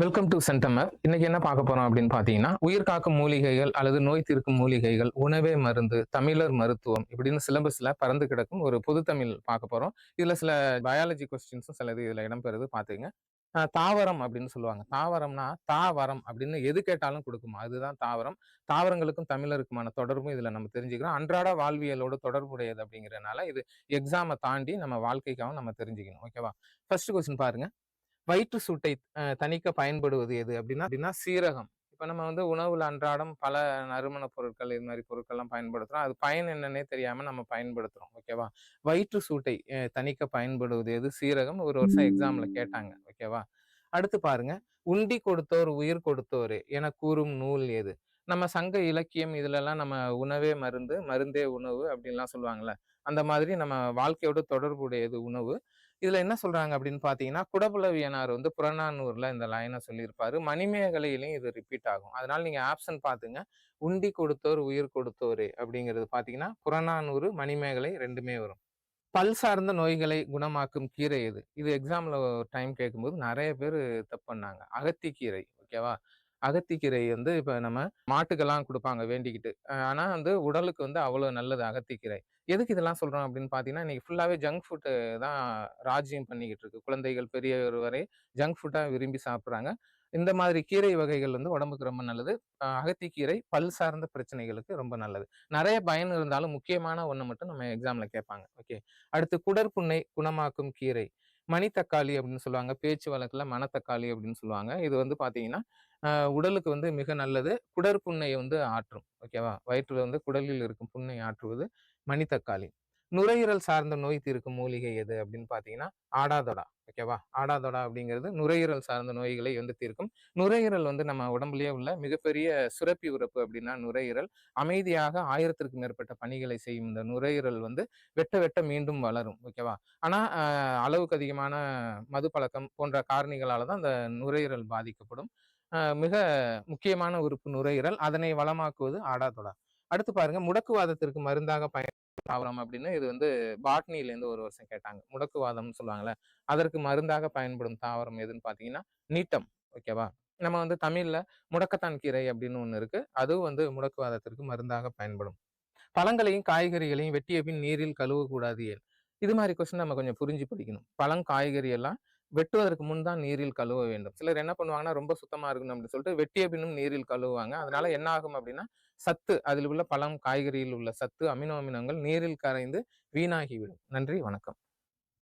Welcome to சென்டமர். இன்னைக்கு என்ன பார்க்க போறோம் அப்படின்னு பார்த்தீங்கன்னா, உயிர் காக்கும் மூலிகைகள் அல்லது நோய் தீர்க்கும் மூலிகைகள், உணவே மருந்து, தமிழர் மருத்துவம் இப்படின்னு சிலபஸ்ல பறந்து கிடக்கும் ஒரு பொது தமிழ் பார்க்க போறோம். இதுல சில பயாலஜி கொஸ்டின்ஸும் சிலது இதுல இடம்பெறுது பார்த்துக்கங்க. தாவரம் அப்படின்னு சொல்லுவாங்க. தாவரம்னா, தாவரம் அப்படின்னு எது கேட்டாலும் குடுக்குமா. அதுதான் தாவரம். தாவரங்களுக்கும் தமிழருக்குமான தொடர்பும் இதுல நம்ம தெரிஞ்சுக்கிறோம். அன்றாட வாழ்வியலோடு தொடர்புடையது அப்படிங்கிறனால, இது எக்ஸாம தாண்டி நம்ம வாழ்க்கைக்காகவும் நம்ம தெரிஞ்சுக்கணும். ஓகேவா? ஃபர்ஸ்ட் கொஸ்டின் பாருங்க. வயிற்று சூட்டை தணிக்க பயன்படுவது எது அப்படின்னா அப்படின்னா சீரகம். இப்ப நம்ம வந்து உணவுல அன்றாடம் பல நறுமணப் பொருட்கள் இது மாதிரி பொருட்கள்லாம் பயன்படுத்துறோம். அது பயன் என்னன்னே தெரியாம நம்ம பயன்படுத்துறோம். ஓகேவா? வயிற்று சூட்டை தணிக்க பயன்படுவது எது? சீரகம். ஒரு வருஷம் எக்ஸாம்ல கேட்டாங்க. ஓகேவா? அடுத்து பாருங்க. "உண்டி கொடுத்தோர் உயிர் கொடுத்தோரே" என கூறும் நூல் எது? நம்ம சங்க இலக்கியம் இதுலலாம் நம்ம உணவே மருந்து, மருந்தே உணவு அப்படின்லாம் சொல்லுவாங்கல்ல. அந்த மாதிரி நம்ம வாழ்க்கையோட தொடர்புடையது உணவு. இதுல என்ன சொல்றாங்க அப்படின்னு பார்த்தீங்கன்னா, குடபுலவியனார் வந்து புறநானூறுல இந்த லைன சொல்லியிருப்பாரு. மணிமேகலையிலயும் இது ரிப்பீட் ஆகும். அதனால நீங்க ஆப்ஷன் பார்த்துங்க. "உண்டி கொடுத்தோர் உயிர் கொடுத்தோரே" அப்படிங்கிறது பார்த்தீங்கன்னா, புறநானூறு, மணிமேகலை 2மே வரும். பல் சார்ந்த நோய்களை குணமாக்கும் கீரை எது? இது எக்ஸாம்ல ஒரு டைம் கேட்கும்போது நெறைய பேரு தப்பு பண்ணாங்க. அகத்திக்கீரை. ஓகேவா? அகத்திக்கீரை வந்து இப்ப நம்ம மாட்டுக்கெல்லாம் குடுப்பாங்க வேண்டிக்கிட்டு. ஆனா வந்து உடலுக்கு வந்து அவ்வளோ நல்லது அகத்திக்கீரை. எதுக்கு இதெல்லாம் சொல்றோம் அப்படின்னு பார்த்தீங்கன்னா, இன்னைக்கு ஃபுல்லாவே ஜங்க் ஃபுட் தான் ராஜ்யம் பண்ணிக்கிட்டு இருக்கு. குழந்தைகள், பெரியவர் வரை ஜங்க் ஃபுட்டா விரும்பி சாப்பிடுறாங்க. இந்த மாதிரி கீரை வகைகள் வந்து உடம்புக்கு ரொம்ப நல்லது. அகத்திக்கீரை பல் சார்ந்த பிரச்சனைகளுக்கு ரொம்ப நல்லது. நெறைய பயன் இருந்தாலும் முக்கியமான ஒண்ண மட்டும் நம்ம எக்ஸாம்ல கேட்பாங்க. ஓகே. அடுத்து குடற்புண்ணை குணமாக்கும் கீரை. மணித்தக்காளி அப்படின்னு சொல்லுவாங்க. பேச்சு வழக்குல மணத்தக்காளி அப்படின்னு சொல்லுவாங்க. இது வந்து பார்த்தீங்கன்னா, உடலுக்கு வந்து மிக நல்லது. குடற்புண்ணைய வந்து ஆற்றும். ஓகேவா? வயிற்றில வந்து குடலில் இருக்கும் புண்ணை ஆற்றுவது மணித்தக்காளி. நுரையீரல் சார்ந்த நோய் தீர்க்கும் மூலிகை எது அப்படின்னு பார்த்தீங்கன்னா, ஆடாதொடா. ஓகேவா? ஆடாதொடா அப்படிங்கிறது நுரையீரல் சார்ந்த நோய்களை வந்து தீர்க்கும். நுரையீரல் வந்து நம்ம உடம்பிலேயே உள்ள மிகப்பெரிய சுரப்பி உறுப்பு அப்படின்னா நுரையீரல். அமைதியாக 1000க்கும் மேற்பட்ட பணிகளை செய்யும் இந்த நுரையீரல் வந்து வெட்ட வெட்ட மீண்டும் வளரும். ஓகேவா? ஆனா அளவுக்கு அதிகமான மது பழக்கம் போன்ற காரணிகளால தான் அந்த நுரையீரல் பாதிக்கப்படும். மிக முக்கியமான உறுப்பு நுரையீரல். அதனை வளமாக்குவது ஆடாதொடா. அடுத்து பாருங்க, முடக்குவாதத்திற்கு மருந்தாக தாவரம் அப்படின்னு இது வந்து பாட்னிலேருந்து ஒரு வருஷம் கேட்டாங்க. முடக்குவாதம்னு சொல்லுவாங்கல்ல. அதற்கு மருந்தாக பயன்படும் தாவரம் எதுன்னு பார்த்தீங்கன்னா, நீட்டம். ஓகேவா? நம்ம வந்து தமிழ்ல முடக்கத்தான் கீரை அப்படின்னு ஒண்ணு இருக்கு. அதுவும் வந்து முடக்குவாதத்திற்கு மருந்தாக பயன்படும். பழங்களையும், காய்கறிகளையும் வெட்டிய பின் நீரில் கழுவக்கூடாது ஏன்? இது மாரி கொஸ்டின் நம்ம கொஞ்சம் புரிஞ்சு படிக்கணும். பழம், காய்கறி எல்லாம் வெட்டுவதற்கு முன் தான் நீரில் கழுவ வேண்டும். சிலர் என்ன பண்ணுவாங்கன்னா, ரொம்ப சுத்தமா இருக்கணும் அப்படின்னு சொல்லிட்டு வெட்டிய பின்னும் நீரில் கழுவுவாங்க. அதனால என்ன ஆகும் அப்படின்னா, சத்து அதில் உள்ள பழம், காய்கறியில் உள்ள சத்து, அமினோ அமிலங்கள் நீரில் கரைந்து வீணாகிவிடும். நன்றி, வணக்கம்.